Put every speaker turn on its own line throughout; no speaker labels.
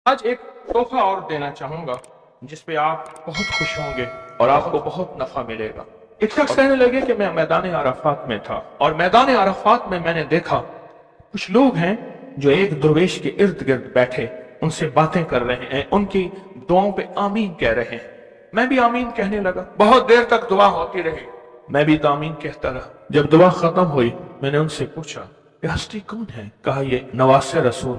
आज एक तोहफा और देना चाहूंगा जिस पे आप बहुत खुश होंगे और आपको बहुत नफा मिलेगा। एक शख्स कहने लगे कि मैं मैदान अराफात में था और मैदान अराफात में मैंने देखा कुछ लोग हैं जो एक दरवेश के इर्द गिर्द बैठे उनसे बातें कर रहे हैं, उनकी दुआओं पे आमीन कह रहे हैं। मैं भी आमीन कहने लगा। बहुत देर तक दुआ होती रही, मैं भी तो आमीन कहता रहा। जब दुआ खत्म हुई मैंने उनसे पूछा ये हस्ती कौन है? कहा ये नवासे रसूल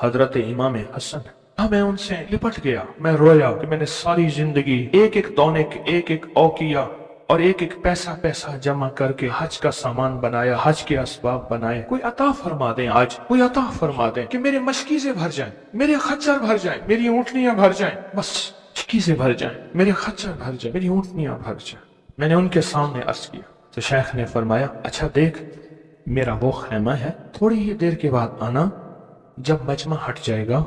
हजरत इमाम हसन। मैं उनसे लिपट गया, मैं रोया कि मैंने सारी जिंदगी एक एक दौने एक एक औकिया और एक एक पैसा पैसा जमा करके हज का सामान बनाया, हज के असबाब बनाए। कोई अता फरमा दे, आज कोई अता फरमा दे कि मेरे मशकीज़ें भर जाएं, मेरे खच्चर भर जाएं, मेरी ऊँटनियां भर जाएं, बस मशकीज़ें भर जाएं, मेरे खच्चर भर जाएं, मेरी ऊँटनियां भर जाएं। मैंने उनके सामने अर्ज किया तो शेख ने फरमाया अच्छा देख, मेरा वो खैमा है, थोड़ी ही देर के बाद आना, जब मजमा हट जाएगा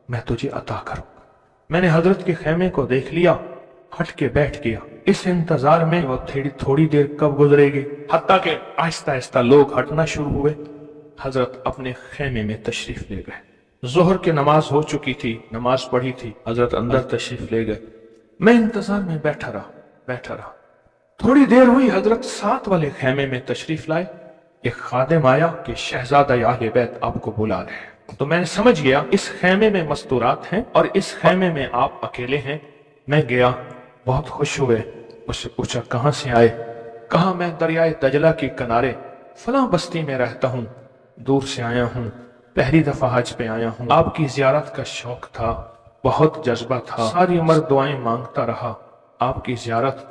मैं तुझे अता करूंगा। मैंने हजरत के खैमे को देख लिया, हट के बैठ गया। इस इंतजार में वो थोड़ी देर कब गुजरेगी, हत्ता के आहिस्ता आहिस्ता लोग हटना शुरू हुए। हजरत अपने खैमे में तशरीफ ले गए। जोहर की नमाज हो चुकी थी, नमाज पढ़ी थी, हजरत अंदर तशरीफ ले गए। मैं इंतजार में बैठा रहा। थोड़ी देर हुई, हजरत साथ वाले खैमे में तशरीफ लाए। एक खादिम आया कि शहजादा अहले बैत आपको बुला रहे हैं। तो मैं समझ गया इस खैमे में मस्तूरात हैं और इस खैमे में आप अकेले हैं। मैं गया, बहुत खुश हुए। उससे पूछा कहाँ से आए? कहा मैं दरियाए दजला के किनारे फलां बस्ती में रहता हूँ, दूर से आया हूँ, पहली दफा हज पे आया हूँ। आपकी जियारत का शौक था, बहुत जज्बा था, सारी उम्र दुआएं मांगता रहा आपकी जियारत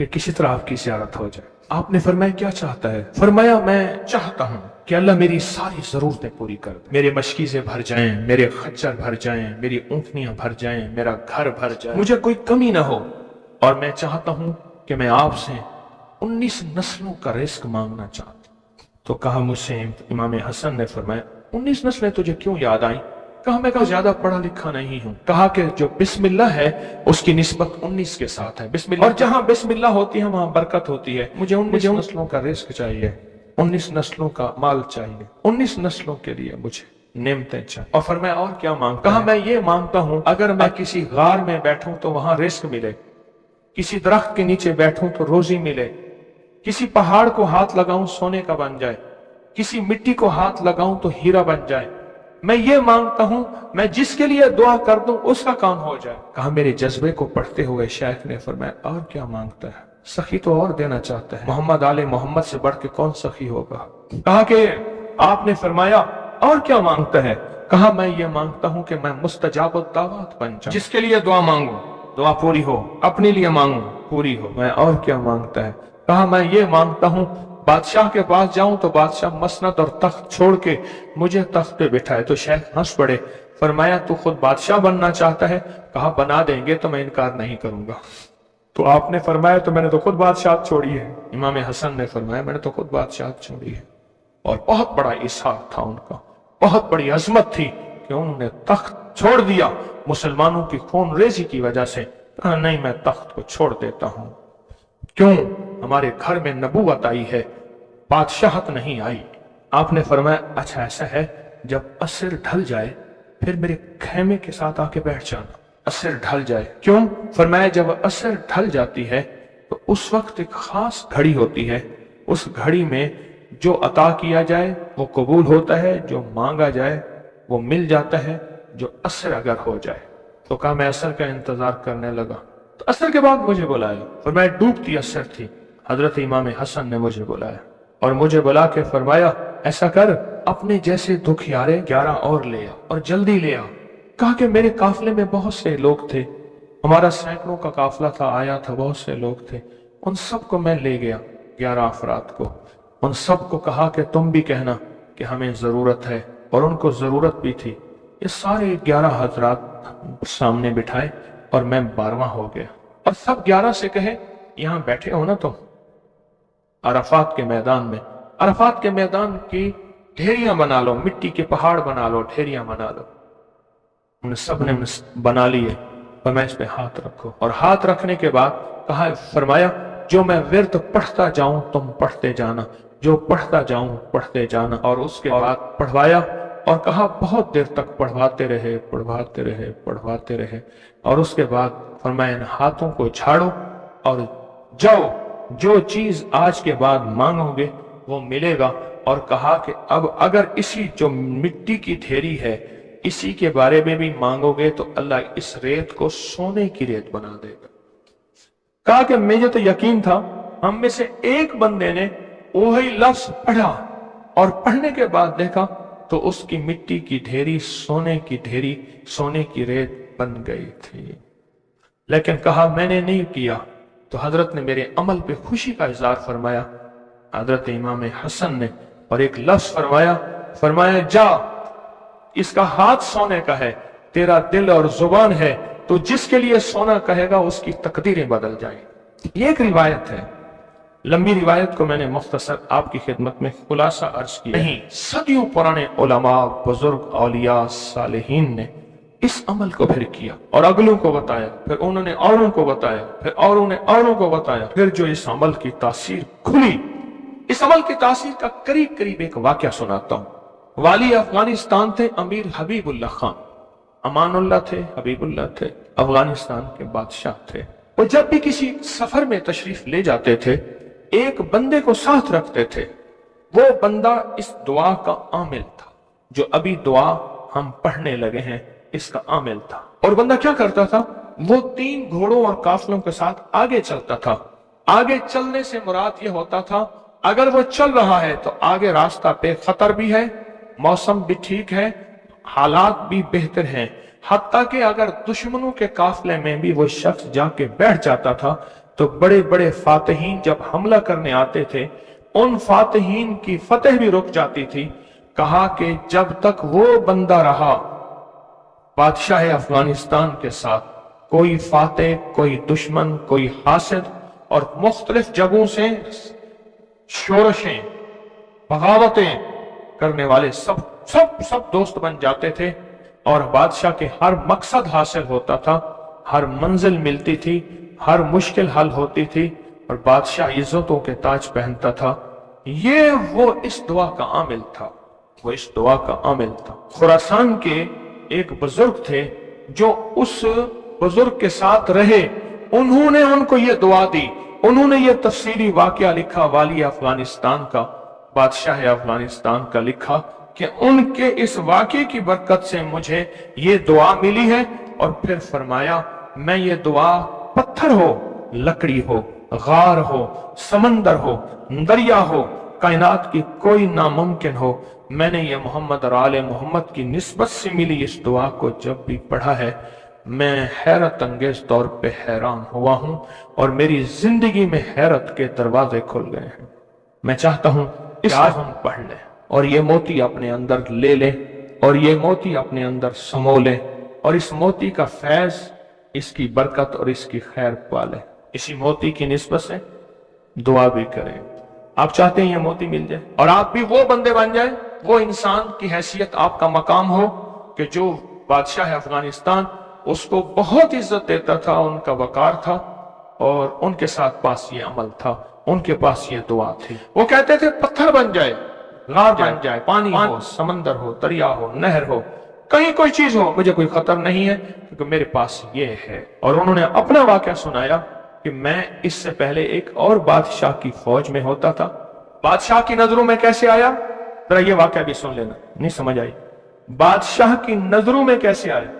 कि किसी तरह आपकी जियारत हो जाए। आपने फरमाया क्या चाहता है? फरमाया मैं चाहता हूँ कि अल्लाह मेरी सारी जरूरतें पूरी कर दे, मेरे मशकीज़ें भर जाएं, मेरे खच्चर भर जाएं, मेरी ऊँटनियां भर जाएं, मेरा घर भर जाए, मुझे कोई कमी ना हो। और मैं चाहता हूँ कि मैं आपसे 19 नस्लों का रिस्क मांगना चाहता हूँ। तो कहा मुझसे इमाम हसन ने फरमाया 19 नस्लें तुझे क्यों याद आई? कहा ज्यादा पढ़ा लिखा नहीं हूँ। कहा कि जो बिस्मिल्लाह है उसकी निस्बत 19 के साथ है, बिस्मिल्लाह, और जहाँ बिस्मिल्लाह होती है वहाँ बरकत होती है। मुझे 19 नस्लों का रिस्क चाहिए, 19 नस्लों का माल चाहिए, 19 नस्लों के लिए मुझे नेमतें चाहिए। और फरमाया और क्या मांगता? कहा मैं ये मांगता हूँ अगर मैं किसी गार में बैठूं तो वहां रिस्क मिले, किसी दरख्त के नीचे बैठूं तो रोजी मिले, किसी पहाड़ को हाथ लगाऊं सोने का बन जाए, किसी मिट्टी को हाथ लगाऊं तो हीरा बन जाए। मैं ये मांगता हूं मैं जिसके लिए दुआ कर दूं उसका काम हो जाए। कहा मेरे जज्बे को पढ़ते हुए शेख ने फरमाया और क्या मांगता है? सखी तो और देना चाहता है, मोहम्मद आले मोहम्मद से बढ़ के कौन सखी होगा? कहा कि आपने फरमाया और क्या मांगता है? कहा मैं ये मांगता हूं कि मैं मुस्तजाब दावत बन जाऊं, जिसके लिए दुआ मांगू दुआ पूरी हो, अपने लिए मांगू पूरी हो। मैं और क्या मांगता है? कहा मैं ये मांगता हूं बादशाह के पास जाऊं तो बादशाह मसनद और तख्त छोड़ के मुझे तख्त पे बिठाए। तो शेख हंस पड़े, फरमाया तू खुद बादशाह बनना चाहता है? कहा बना देंगे तो मैं इनकार नहीं करूंगा। तो आपने फरमाया तो मैंने तो खुद बादशाह छोड़ी है। इमाम हसन ने फरमाया मैंने तो खुद बादशाह छोड़ी है। और बहुत बड़ा इसहार था उनका, बहुत बड़ी अजमत थी कि उन्होंने तख्त छोड़ दिया मुसलमानों की खून रेजी की वजह से। कहा नहीं मैं तख्त को छोड़ देता हूं। क्यों? हमारे घर में नबूवत आई है, बादशाहत नहीं आई। आपने फरमाया अच्छा ऐसा है, जब असर ढल जाए फिर मेरे खैमे के साथ आके बैठ जाना। असर ढल जाए? क्यों? फरमाया जब असर ढल जाती है तो उस वक्त एक खास घड़ी होती है, उस घड़ी में जो अता किया जाए वो कबूल होता है, जो मांगा जाए वो मिल जाता है, जो असर अगर हो जाए। तो कहा मैं असर का इंतजार करने लगा। तो असर के बाद मुझे बुलाया, फरमाया डूबती असर थी, हजरत इमाम हसन ने मुझे बुलाया और मुझे बुला के फरमाया ऐसा कर अपने जैसे दुखियारे 11 और ले आ और जल्दी ले आ। कहा कि मेरे काफले में बहुत से लोग थे, हमारा सैकड़ों का काफला था, आया था, बहुत से लोग थे, उन सबको मैं ले गया 11 अफराद को। उन सबको कहा कि तुम भी कहना कि हमें जरूरत है, और उनको जरूरत भी थी। ये सारे 11 हजरात सामने बिठाए और मैं 12वां हो गया। और सब 11 से कहे यहां बैठे हो ना तुम अराफात के मैदान में, अराफात के मैदान की ढेरियां बना लो, मिट्टी के पहाड़ बना लो, ढेरियां बना लो। उन सब ने बना लिए। और मैं इस पे हाथ रखो, और हाथ रखने के बाद कहा फरमाया जो मैं विर्द पढ़ता जाऊं तुम पढ़ते जाना, जो पढ़ता जाऊं पढ़ते जाना। और उसके बाद पढ़वाया اور کہا بہت دیر تک پڑھواتے رہے پڑھواتے رہے پڑھواتے رہے، اور اس کے بعد فرمایا ان ہاتھوں کو جھاڑو اور جاؤ، جو چیز آج کے بعد مانگو گے وہ ملے گا۔ اور کہا کہ اب اگر اسی جو مٹی کی ڈھیری ہے اسی کے بارے میں بھی مانگو گے تو اللہ اس ریت کو سونے کی ریت بنا دے گا۔ کہا کہ مجھے تو یقین تھا، ہم میں سے ایک بندے نے وہی لفظ پڑھا اور پڑھنے کے بعد دیکھا تو اس کی مٹی کی ڈھیری سونے کی ڈھیری، سونے کی ریت بن گئی تھی۔ لیکن کہا میں نے نہیں کیا، تو حضرت نے میرے عمل پہ خوشی کا اظہار فرمایا، حضرت امام حسن نے، اور ایک لفظ فرمایا جا، اس کا ہاتھ سونے کا ہے، تیرا دل اور زبان ہے، تو جس کے لیے سونا کہے گا اس کی تقدیریں بدل جائیں۔ یہ ایک روایت ہے، لمبی روایت کو میں نے مختصر آپ کی خدمت میں خلاصہ عرض کیا نہیں۔ صدیوں پرانے علماء، بزرگ، اولیاء، صالحین نے اس عمل کو پھر کیا اور اگلوں کو بتایا، پھر انہوں نے اوروں کو بتایا، پھر اوروں نے اوروں کو بتایا، پھر جو اس عمل کی تاثیر کھلی، اس عمل کی تاثیر کا قریب ایک واقعہ سناتا ہوں۔ والی افغانستان تھے امیر حبیب اللہ خان، امان اللہ تھے، حبیب اللہ تھے، افغانستان کے بادشاہ تھے۔ وہ جب بھی کسی سفر میں تشریف لے جاتے تھے ایک بندے کو ساتھ رکھتے تھے، وہ بندہ اس دعا کا عامل تھا، جو ابھی دعا ہم پڑھنے لگے ہیں اس کا عامل تھا۔ اور بندہ کیا کرتا تھا، وہ 3 گھوڑوں اور قافلوں کے ساتھ آگے چلتا تھا۔ آگے چلنے سے مراد یہ ہوتا تھا اگر وہ چل رہا ہے تو آگے راستہ بے خطر بھی ہے، موسم بھی ٹھیک ہے، حالات بھی بہتر ہیں، حتیٰ کہ اگر دشمنوں کے قافلے میں بھی وہ شخص جا کے بیٹھ جاتا تھا تو بڑے بڑے فاتحین جب حملہ کرنے آتے تھے ان فاتحین کی فتح بھی رک جاتی تھی۔ کہا کہ جب تک وہ بندہ رہا بادشاہ افغانستان کے ساتھ، کوئی فاتح، کوئی دشمن، کوئی حاسد اور مختلف جگہوں سے شورشیں، بغاوتیں کرنے والے سب دوست بن جاتے تھے، اور بادشاہ کے ہر مقصد حاصل ہوتا تھا، ہر منزل ملتی تھی، ہر مشکل حل ہوتی تھی، اور بادشاہ عزتوں کے تاج پہنتا تھا۔ یہ وہ اس دعا کا عامل تھا، وہ اس دعا کا عامل تھا۔ خراسان کے ایک بزرگ تھے جو اس بزرگ کے ساتھ رہے، انہوں نے ان کو یہ دعا دی، انہوں نے یہ تفصیلی واقعہ لکھا، والی افغانستان کا، بادشاہ افغانستان کا لکھا کہ ان کے اس واقعے کی برکت سے مجھے یہ دعا ملی ہے۔ اور پھر فرمایا میں یہ دعا پتھر ہو، لکڑی ہو، غار ہو، سمندر ہو، دریا ہو، کائنات کی کوئی ناممکن ہو، میں نے یہ محمد اور آل محمد کی نسبت سے ملی اس دعا کو جب بھی پڑھا ہے میں حیرت انگیز طور پہ حیران ہوا ہوں، اور میری زندگی میں حیرت کے دروازے کھل گئے ہیں۔ میں چاہتا ہوں اس کو ہم پڑھ لیں اور یہ موتی اپنے اندر لے لیں، اور یہ موتی اپنے اندر سمو لیں، اور اس موتی کا فیض، اس کی برکت اور اس کی خیر پالیں۔ اسی موتی کی نسبت سے دعا بھی کریں۔ آپ چاہتے ہیں یہ موتی مل جائے اور آپ بھی وہ بندے بن جائیں، وہ انسان کی حیثیت آپ کا مقام ہو کہ جو بادشاہ افغانستان اس کو بہت عزت دیتا تھا، ان کا وقار تھا، اور ان کے ساتھ پاس یہ عمل تھا، ان کے پاس یہ دعا تھی۔ وہ کہتے تھے پتھر بن جائے، غار بن جائے، پانی ہو، سمندر ہو، دریا ہو، نہر ہو، کہیں کوئی چیز ہو، مجھے کوئی خطر نہیں ہے کیونکہ میرے پاس یہ ہے۔ اور انہوں نے اپنا واقعہ سنایا کہ میں اس سے پہلے ایک اور بادشاہ کی فوج میں ہوتا تھا، بادشاہ کی نظروں میں کیسے آیا، ذرا یہ واقعہ بھی سن لینا، نہیں سمجھ آئی، بادشاہ کی نظروں میں کیسے آیا،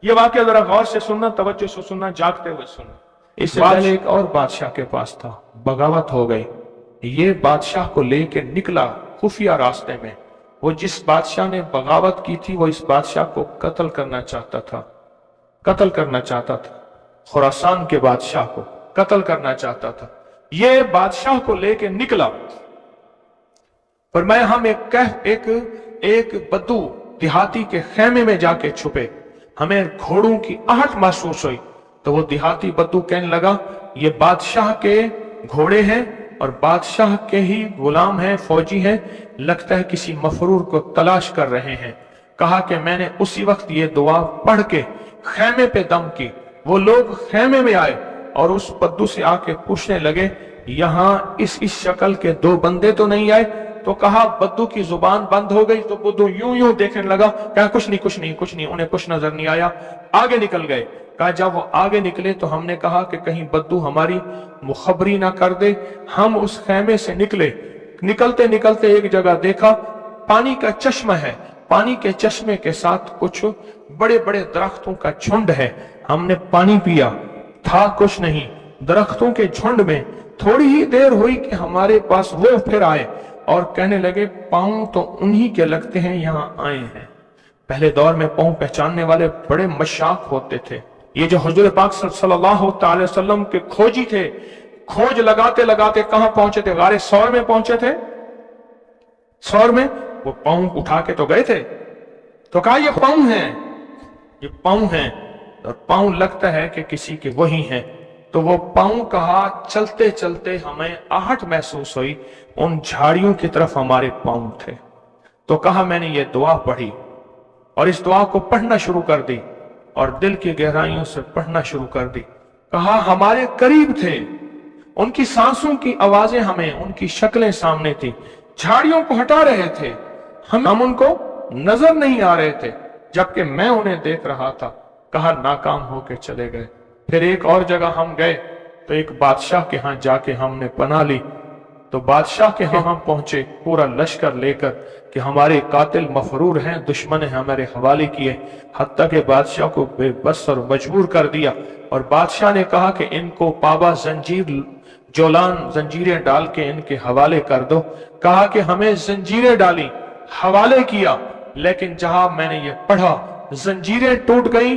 یہ واقعہ ذرا غور سے سننا، توجہ سے سننا، جاگتے ہوئے سننا۔ اس سے پہلے ایک اور بادشاہ کے پاس تھا، بغاوت ہو گئی، یہ بادشاہ کو لے کے نکلا خفیہ راستے میں، وہ جس بادشاہ نے بغاوت کی تھی وہ اس بادشاہ کو قتل کرنا چاہتا تھا، خراسان کے بادشاہ کو قتل کرنا چاہتا تھا۔ یہ بادشاہ کو لے کے نکلا، فرمایا ہم ایک بدو دیہاتی کے خیمے میں جا کے چھپے، ہمیں گھوڑوں کی آہٹ محسوس ہوئی، تو وہ دیہاتی بدو کہنے لگا یہ بادشاہ کے گھوڑے ہیں اور بادشاہ کے ہی غلام ہیں، فوجی ہیں، لگتا ہے کسی مفرور کو تلاش کر رہے ہیں۔ کہا کہ میں نے اسی وقت یہ دعا پڑھ کے خیمے پہ دم کی، وہ لوگ خیمے میں آئے اور اس بدو سے آ کے پوچھنے لگے یہاں اس شکل کے 2 بندے تو نہیں آئے؟ तो कहा बद्दू की जुबान बंद हो गई, तो बुद्धू यूं यूं देखने लगा, कहा कुछ नहीं कुछ नहीं कुछ नहीं, उन्हें कुछ नजर नहीं आया, आगे निकल गए। कहा जब वो आगे निकले तो हमने कहा कि कहीं बद्दू हमारी मुखबरी ना कर दे। हम उस खेमे से निकले, निकलते निकलते एक जगह देखा पानी का चश्मा है, पानी के चश्मे के साथ कुछ बड़े बड़े दरख्तों का झुंड है। हमने पानी पिया, था कुछ नहीं, दरख्तों के झुंड में। थोड़ी ही देर हुई कि हमारे पास वो फिर आए और कहने लगे पांव तो उन्हीं के लगते हैं, यहां आए हैं। पहले दौर में पांव पहचानने वाले बड़े मशाक होते थे। ये जो हुजूर पाक सल्लल्लाहु अलैहि वसल्लम के खोजी थे, खोज लगाते लगाते कहां पहुंचे थे? गारे सौर में पहुंचे थे। सौर में वो पांव उठा के तो गए थे, तो कहा ये पांव हैं, ये पांव हैं, और पांव लगता है कि किसी के वही हैं। तो वो पांव कहा चलते चलते हमें आहट महसूस हुई, उन झाड़ियों की तरफ हमारे पांव थे। तो कहा मैंने ये दुआ पढ़ी और इस दुआ को पढ़ना शुरू कर दी और दिल की गहराइयों से पढ़ना शुरू कर दी। कहा हमारे करीब थे, उनकी सांसों की आवाजें हमें, उनकी शक्लें सामने थी, झाड़ियों को हटा रहे थे, हम उनको नजर नहीं आ रहे थे, जबकि मैं उन्हें देख रहा था। कहा नाकाम होके चले गए। फिर एक और जगह हम गए तो एक बादशाह के यहाँ जाके हमने पनाह ली। तो बादशाह के यहाँ हम पहुंचे पूरा लश्कर लेकर कि हमारे कातिल मफरूर हैं, दुश्मन है हमारे हवाले किए। हत्ता के बादशाह को बेबस और मजबूर कर दिया और बादशाह ने कहा कि इनको पाबा जंजीर जोलान जंजीरें डाल के इनके हवाले कर दो। कहा कि हमें जंजीरें डाली, हवाले किया, लेकिन जहां मैंने ये पढ़ा जंजीरें टूट गई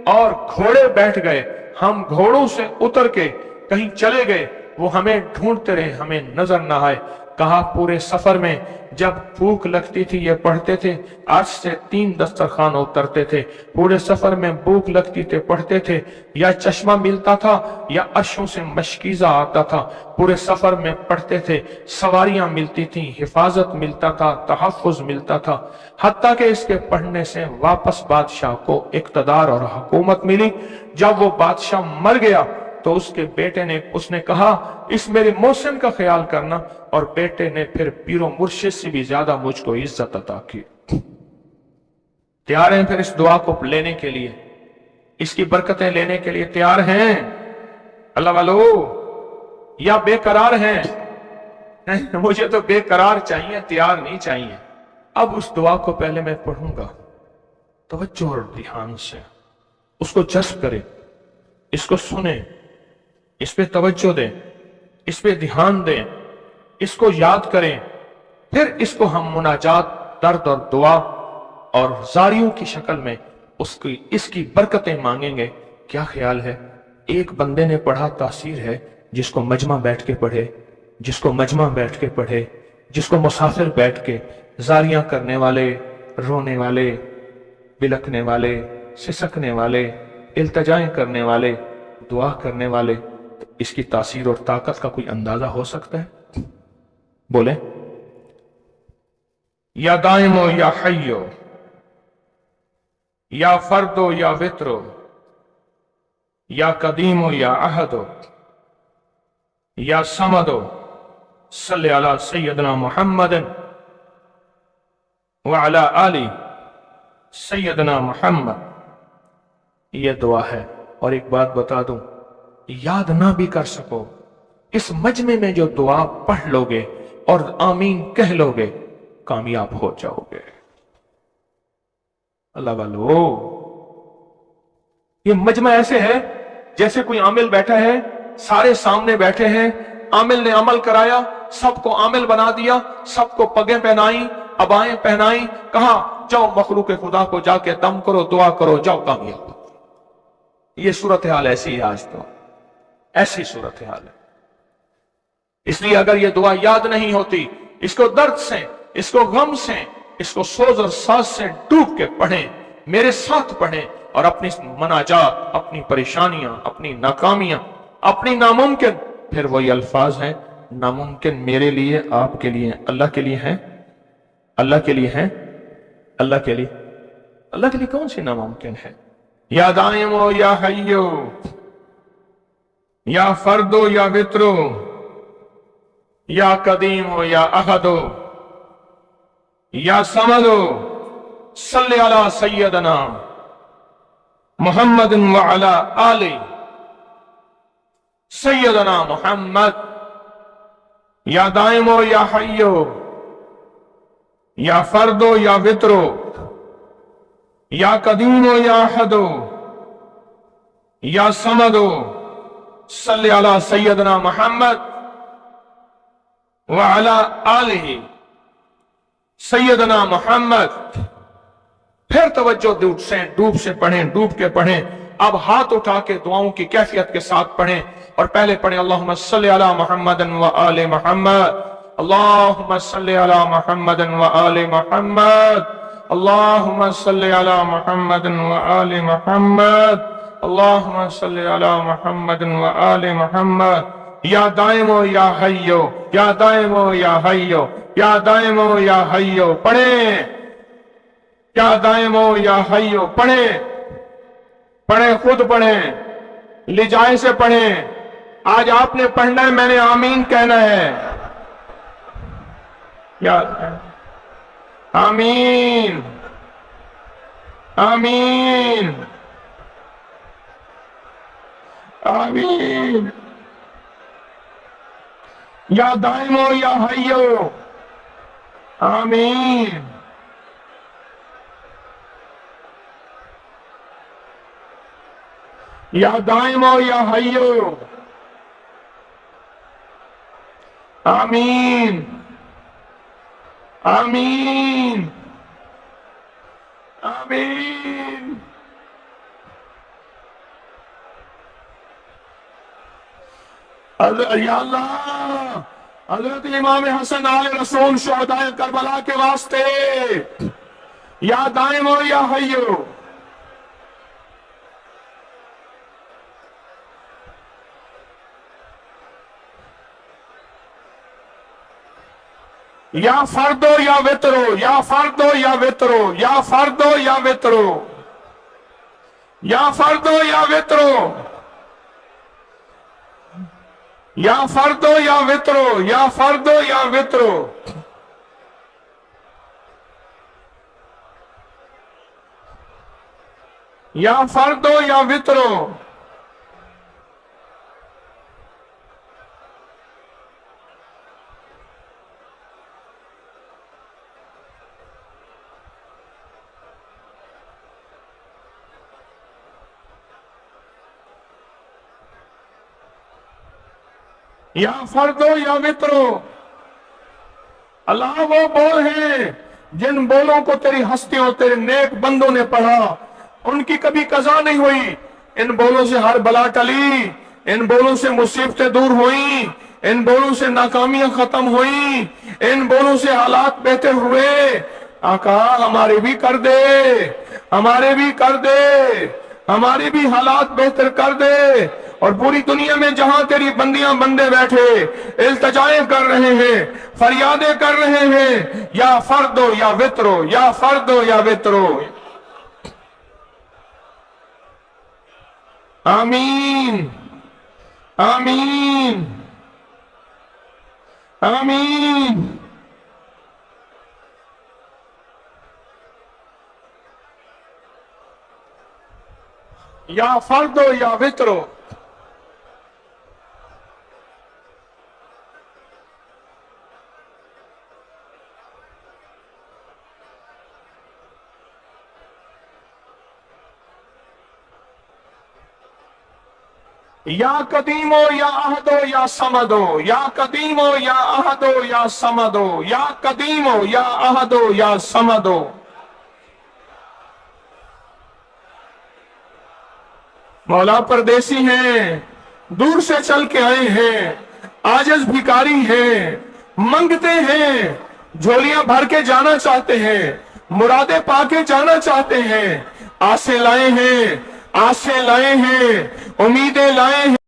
और घोड़े बैठ गए। हम घोड़ों से उतर के कहीं चले गए, वो हमें ढूंढते रहे, हमें नजर ना आए। कहा पूरे सफर में जब भूख लगती थी ये पढ़ते थे, आज से 3 दस्तरखान उतरते थे। पूरे सफर में भूख लगती थे पढ़ते थे, या चश्मा मिलता था या अर्शों से मशकीजा आता था। पूरे सफर में पढ़ते थे, सवारियां मिलती थी, हिफाजत मिलता था, तहफ़्फ़ुज़ मिलता था। हत्ता के इसके पढ़ने से वापस बादशाह को इक़्तिदार और हुकूमत मिली। जब वो बादशाह मर गया तो उसके बेटे ने, उसने कहा इस मेरे मोहसिन का ख्याल करना, और बेटे ने फिर पीरो मुर्शिद से भी ज्यादा मुझको इज्जत अता की। तैयार हैं फिर इस दुआ को लेने के लिए, इसकी बरकतें लेने के लिए तैयार हैं अल्लाह वालो, या बेकरार हैं? मुझे तो बेकरार चाहिए, तैयार नहीं चाहिए। अब उस दुआ को पहले मैं पढ़ूंगा, तवज्जो और ध्यान से उसको जज्ब करें, इसको सुने, इस पे तवज्जो दें, इस पे ध्यान दें, इसको याद करें। फिर इसको हम मुनाजात, दर्द और दुआ और जारियों की शक्ल में उसकी इसकी बरकतें मांगेंगे। क्या ख्याल है? एक बंदे ने पढ़ा, तासीर है। जिसको मजमा बैठ के पढ़े, जिसको मजमा बैठ के पढ़े, जिसको मुसाफिर बैठ के, जारियां करने वाले, रोने वाले, बिलखने वाले, सिसकने वाले, इल्तजाएं करने वाले, दुआ करने वाले, तो इसकी तासीर और ताकत का कोई अंदाजा हो सकता है? बोले या दाइमो या हय्यो, या फर्दो या वित्रो, या कदीमो या अहदो, या समदो, सल्ले अला सय्यदना मुहम्मदन व अला आली सय्यदना मुहम्मद। ये दुआ है। और एक बात बता दूं, याद ना भी कर सको, इस मजमे में जो दुआ पढ़ लोगे और आमीन कह लोगे, कामयाब हो जाओगे। अल्लाह वालो, ये मजमा ऐसे है जैसे कोई आमिल बैठा है, सारे सामने बैठे हैं, आमिल ने अमल कराया, सबको आमिल बना दिया, सबको पगें पहनाई, अबाएं पहनाई, कहा जाओ मखलूक खुदा को जाके दम करो, दुआ करो, जाओ कामयाब। ये सूरत हाल ऐसी है, आज तो ऐसी सूरत हाल है। इसलिए अगर ये दुआ याद नहीं होती, इसको दर्द से, इसको गम से, इसको सोज और साज से डूब के पढ़ें, मेरे साथ पढ़ें, और अपनी मनाजात, अपनी परेशानियां, अपनी नाकामियां, अपनी नामुमकिन, फिर वही अल्फाज हैं, नामुमकिन मेरे लिए, आपके लिए, अल्लाह के लिए हैं, अल्लाह के लिए हैं, अल्लाह के लिए, अल्लाह के लिए कौन सी नामुमकिन है? या दाइमो या हय्यो, या फर्दो या वित्रो, या कदीमो या अहदो, یا سمدو صلی علی سیدنا محمد وعلی آل سیدنا محمد. یا دائمو یا حیو یا فردو یا وطرو یا قدیمو یا احدو یا سمدو صلی علی سیدنا محمد وعلی آلہ سیدنا محمد. پھر توجہ ڈوب سے پڑھیں، ڈوب کے پڑھیں. اب ہاتھ اٹھا کے دعاؤں کی کیفیت کے ساتھ پڑھیں، اور پہلے پڑھیں اللہم صلی علی محمد و آل محمد، اللہم صلی علی محمد و آل محمد، اللہم صلی علی محمد و آل محمد، اللہم صلی علی محمد و آل محمد. یا دائمو یا حیو یا دائمو یا حیو یا دائمو یا حیو پڑھیں. یا دائمو یا حیو پڑھیں، پڑھیں، خود پڑھیں، لجائے سے پڑھیں. آج آپ نے پڑھنا ہے، میں نے آمین کہنا ہے. یا آمین آمین آمین. یا دائمو یا حیو آمین. یا دائمو یا حیو آمین آمین آمین. یا اللہ، حضرت امام حسن آل رسول شہدائے کربلا کے واسطے یا دائمو یا حیو. یا فردو یا وطرو یا فردو یا وطرو یا فردو یا وطرو یا فردو یا وطرو یا فردو یا وطرو یا فردو یا وطرو. یا فردو یا وطرو. یا فردو یا وطرو. اللہ وہ بول ہیں جن بولوں کو تیری ہستیوں تیرے نیک بندوں نے پڑھا، ان کی کبھی قضا نہیں ہوئی. ان بولوں سے ہر بلا ٹلی، ان بولوں سے مصیبتیں دور ہوئیں، ان بولوں سے ناکامیاں ختم ہوئیں، ان بولوں سے حالات بہتر ہوئے. آقا ہمارے بھی کر دے، ہمارے بھی کر دے، ہمارے بھی حالات بہتر کر دے. اور پوری دنیا میں جہاں تیری بندیاں بندے بیٹھے التجائیں کر رہے ہیں، فریادیں کر رہے ہیں، یا فردو یا وطرو یا فردو یا وطرو. آمین آمین آمین. یا فردو یا وطرو. یا قدیمو یا احدو یا سمدو یا قدیمو یا احدو یا سمدو یا قدیمو یا احدو یا سمدو. مولا پردیسی ہیں، دور سے چل کے آئے ہیں، عاجز بھکاری ہیں، منگتے ہیں، جھولیاں بھر کے جانا چاہتے ہیں، مرادیں پا کے جانا چاہتے ہیں. آسیں لائے ہیں، آسیں لائے ہیں، امیدیں لائے ہیں.